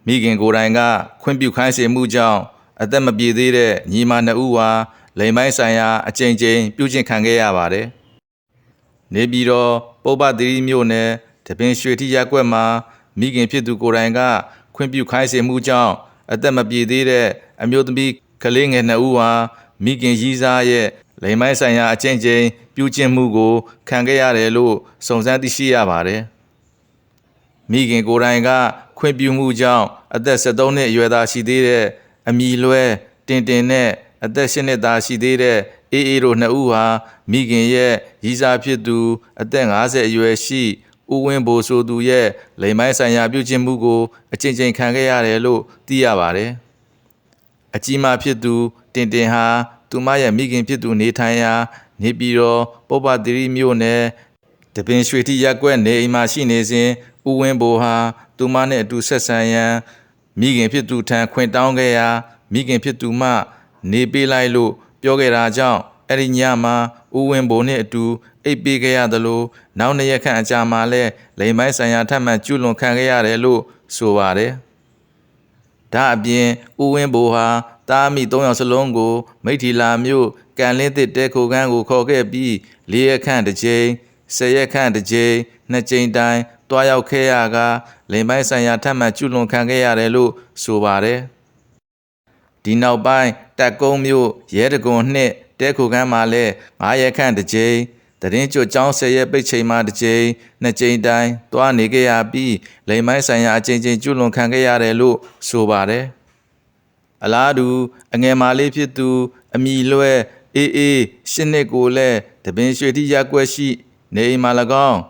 မိခင်ကိုယ်တိုင်ကခွင့်ပြုခိုင်းစေမှုကြောင့်အသက်မပြည့်သေးတဲ့ညီမနှစ်ဦးဟာလိမ်ပိုင်းဆိုင်ရာအကြိမ်ကြိမ်ပြုကျင့်ခံခဲ့ရပါတယ်။နေပြည်တော်ပုဗ္ဗသီရိမြို့နယ်တပင်ရွှေထီရပ်ကွက်မှာမိခင်ဖြစ်သူကိုယ်တိုင်ကခွင့်ပြုခိုင်းစေမှုကြောင့်အသက်မပြည့်သေးတဲ့အမျိုးသမီးကလေးငယ်နှစ်ဦးဟာမိခင်ရည်စားရဲ့လိမ်ပိုင်းဆိုင်ရာအကြိမ်ကြိမ်ပြုကျင့်မှုကိုခံခဲ့ရတယ်လို့စုံစမ်းသိရှိရပါတယ်။မိခင်ကိုယ်တိုင်ကခွင့်ပြုမှုကြောင့်အသက်73နှစ်အရွယ်သားရှိသေးတဲ့အမည်လွဲတင်တင်နဲ့အသက်8နှစ်သားရှိသေးတဲ့အေးအေးတို့နှစ်ဦးဟာမိခင်ရဲ့ရည်စားဖြစ်သူအသက်50အရွယ်ရှိဦးဝင်းဘိုဆိုသူရဲ့လိမ်ပိုင်းဆိုင်ရာပြုကျင့်မှုကိုအကြိမ်ကြိမ်ခံခဲ့ရတယ်လို့သိရပါတယ်။အကြီးမဖြစ်သူတင်တင်ဟာသူမရဲ့မိခင်ဖြစ်သူနေထိုင်ရာနေပြည်တော်ပုဗ္ဗသီရိမြို့နယ်တပင်ရွှေထီရပ်ကွက်နေအိမ်မှာရှိနေစဉ်ဦးဝင်းဘိုဟာသူမနဲ့အတူဆက်ဆံရန်မိခင်ဖြစ်သူထံခွင့်တောင်းခဲ့ရာမိခင်ဖြစ်သူမှနေပေးလိုက်လို့ပြောခဲ့တာကြောင့်အဲ့ဒီညမှာဦးဝင်းဘိုနဲ့အတူအိပ်ပေးခဲ့ရသလိုနောက်2ရက်ခန့်အကြာမှာလည်းလိမ်ပိုင်းဆိုင်ရာထပ်မံကျူးလွန်ခံခဲ့ရတယ်လို့ဆိုပါတယ်။ဒါအပြင်ဦးဝင်းဘိုဟာတားမိ3ယောက်စလုံးကိုမိထီလာမြို့ကန်လင်းသစ်တဲခိုခန်းကိုခေါ်ခဲ့ပြီး4ရက်ခန့်တစ်ကြိမ်10ရက်ခန့်တစ်ကြိမ်2ကြိမ်တိုင်တွားရောက်ခဲ့ရကလိမ်ပိုင်းဆိုင်ရာထပ်မံကျူးလွန်ခံခဲ့ရတယ်လို့ဆိုပါတယ်။ဒီနောက်ပိုင်းတက်ကုန်းမြို့ရဲတကွန်နှင့်တဲခိုခန်းမှာလည်း9ရက်ခန့်တစ်ကြိမ်တရင်ကျွတ်ကျောင်း10ရက်ပိတ်ချိန်မှာတစ်ကြိမ်2ကြိမ်တိုင်တွားနေခဲ့ရပြီးလိမ်ပိုင်းဆိုင်ရာအကြိမ်ကြိမ်ကျူးလွန်ခံခဲ့ရတယ်လို့ဆိုပါတယ်။အလားတူအငယ်မလေးဖြစ်သူအမည်လွဲအေးအေး8နှစ်ကိုလည်းတပင်ရွှေထီရပ်ကွက်ရှိနေအိမ်မှာ၎င်း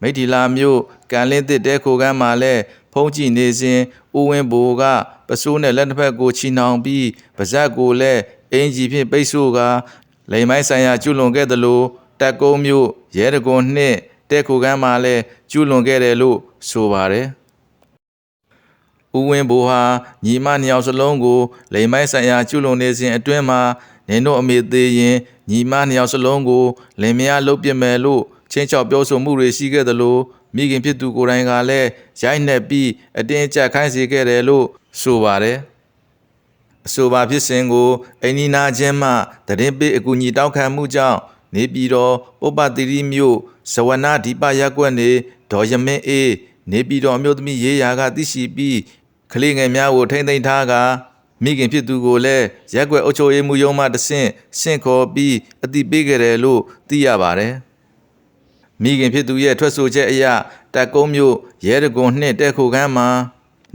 မိထီလာမြို့ကန်လင်းသစ်တဲခိုခန်းမှာလည်းဖုံးကြည့်နေစဉ်ဦးဝင်းဘိုကပစိုးနဲ့လက်တစ်ဖက်ကိုချီနှောင်ပြီးပါဇက်ကိုလည်းအင်ဂျီဖြင့်ပိတ်ဆို့ကာလိမ်ပိုင်းဆိုင်ရာကျူးလွန်ခဲ့သလိုတက်ကုန်းမြို့ရဲတကွန်နှင့်တဲခိုခန်းမှာလည်းကျူးလွန်ခဲ့တယ်လို့ဆိုပါတယ်။ဦးဝင်းဘိုဟာညီမ2ယောက်စလုံးကိုလိမ်ပိုင်းဆိုင်ရာကျူးလွန်နေစဉ်အတွင်းမှာနင်တို့အမေသေးရင်ညီမ2ယောက်စလုံးကိုလင်မယားလုပ်ပစ်မယ်လို့ချင်းချောက်ပြောဆိုမှုတွေရှိခဲ့သလိုမိခင်ဖြစ်သူကိုယ်တိုင်ကလည်းရိုက်နှက်ပြီးအတင်းအကျပ်ခိုင်းစေခဲ့တယ်လို့ဆိုပါတယ်။အဆိုပါဖြစ်စဉ်ကိုအိန္ဒိနာချင်းမှတရင်ပေးအကူအညီတောင်းခံမှုကြောင့်နေပြည်တော်ပုဗ္ဗသီရိမြို့ဇဝနဒီပရပ်ကွက်နေဒေါ်ရမင်းအေးနေပြည်တော်အမျိုးသမီးရေးရာကသိရှိပြီးကလေးငယ်များကိုထိမ့်သိမ်းထားကမိခင်ဖြစ်သူကိုလည်းရက်ကွက်အုပ်ချုပ်ရေးမှူးရုံးမှတဆင့်ဆင့်ခေါ်ပြီးအသိပေးခဲ့တယ်လို့သိရပါတယ်။မိခင်ဖြစ်သူရဲ့ထွက်ဆိုချက်အရတက်ကုန်းမြို့ရဲတကွန်နှင့်တဲခိုခန်းမှာ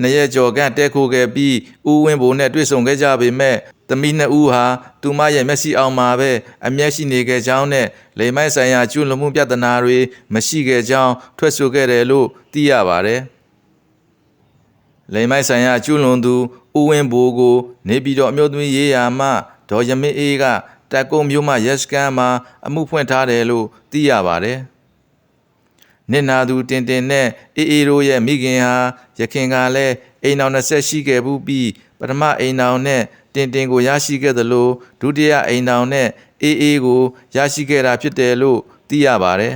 2ရက်ကျော်ခန့်တဲခိုခဲ့ပြီးဦးဝင်းဘိုနဲ့တွေ့ဆုံခဲ့ကြပေမဲ့သမီး2ဦးဟာသူမရဲ့မျက်စိအောင်မှာပဲအမျက်ရှိနေခဲ့ကြောင်းနဲ့လိမ်မိုက်ဆိုင်ရာကျူးလွန်မှုပြဿနာတွေမရှိခဲ့ကြောင်းထွက်ဆိုခဲ့တယ်လို့သိရပါတယ်။လိမ်မိုက်ဆိုင်ရာကျူးလွန်သူဦးဝင်းဘိုကိုနေပြည်တော်အမျိုးသမီးရေးရာမှဒေါ်ရမင်းအေးကတက်ကုန်းမြို့မှရက်စကန်မှာအမှုဖွင့်ထားတယ်လို့သိရပါတယ်။နစ်နာသူတင်တင်နဲ့အေးအေးတို့ရဲ့မိခင်ဟာရခင်ကလည်းအိမ်အောင်20ရှိခဲ့ဘူးပြီးပထမအိမ်အောင်နဲ့တင်တင်ကိုရရှိခဲ့သလိုဒုတိယအိမ်အောင်နဲ့အေးအေးကိုရရှိခဲ့တာဖြစ်တယ်လို့သိရပါတယ်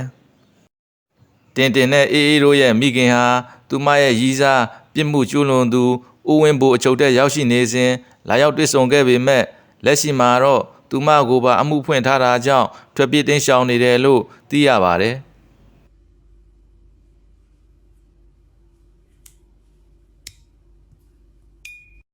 ။တင်တင်နဲ့အေးအေးတို့ရဲ့မိခင်ဟာသူမရဲ့ရည်စားပြစ်မှုကျူးလွန်သူဦးဝင်းဘိုအချုပ်ထဲရောက်ရှိနေစဉ်လာရောက်တွေ့ဆုံခဲ့ပေမဲ့လက်ရှိမှာတော့သူမကိုပါအမှုဖွင့်ထားတာကြောင့်ထွက်ပြေးတင်းရှောင်နေတယ်လို့သိရပါတယ်။